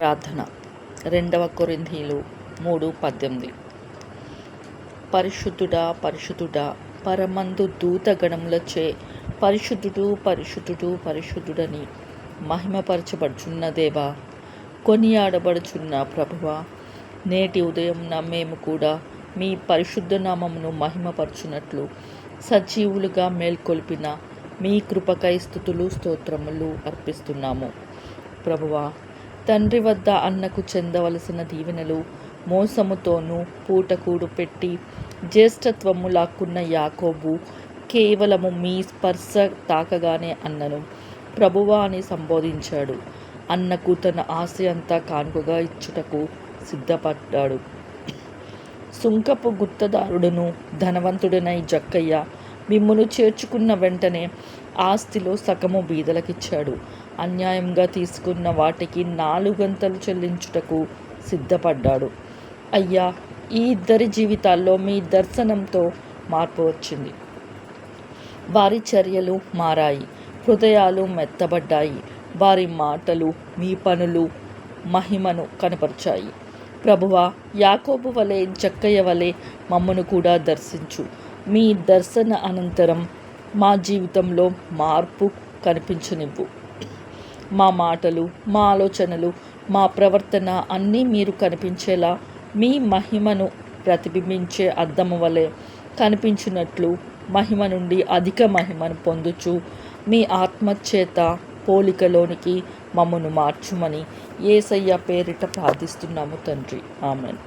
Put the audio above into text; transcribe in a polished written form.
ప్రార్థన 2 కొరింథీలు 3:18. పరిశుద్ధుడా పరిశుద్ధుడా పరమందు దూతగణములచే పరిశుద్ధుడు పరిశుద్ధుడు పరిశుద్ధుడని మహిమపరచబడుచున్న దేవా, కొనియాడబడుచున్న ప్రభువా, నేటి ఉదయం మేము కూడా మీ పరిశుద్ధ నామమును మహిమపరచునట్లు సజీవులుగా మేల్కొల్పిన మీ కృపకై స్తుతులు స్తోత్రములు అర్పిస్తున్నాము. ప్రభువా, తండ్రి వద్ద అన్నకు చెందవలసిన దీవెనలు మోసముతోనూ పూటకూడు పెట్టి జ్యేష్ఠత్వము లాక్కున్న యాకోబు కేవలము మీ స్పర్శ తాకగానే అన్నను ప్రభువా అని సంబోధించాడు. అన్నకు తన ఆశయంతా కానుకగా ఇచ్చుటకు సిద్ధపడ్డాడు. సుంకపు గుత్తదారుడును ధనవంతుడనై జక్కయ్య మిమ్మును చేర్చుకున్న వెంటనే ఆస్తిలో సగము బీదలకిచ్చాడు. అన్యాయంగా తీసుకున్న వాటికి 4 గంతలు చెల్లించుటకు సిద్ధపడ్డాడు. అయ్యా, ఈ ఇద్దరి జీవితాల్లో మీ దర్శనంతో మార్పు వచ్చింది. వారి చర్యలు మారాయి, హృదయాలు మెత్తబడ్డాయి. వారి మాటలు మీ పనులు మహిమను కనపరిచాయి. ప్రభువా, యాకోబు వలె జక్కయ్య వలె మమ్మను కూడా దర్శించు. మీ దర్శన అనంతరం మా జీవితంలో మార్పు కనిపించనివ్వు. మా మాటలు, మా ఆలోచనలు, మా ప్రవర్తన అన్నీ మీరు కనిపించేలా మీ మహిమను ప్రతిబింబించే అద్దము వలె కనిపించినట్లు మహిమ నుండి అధిక మహిమను పొందుచు మీ ఆత్మచేత పోలికలోనికి మమ్మను మార్చుమని యేసయ్య పేరిట ప్రార్థిస్తున్నాము తండ్రి. ఆమెన్.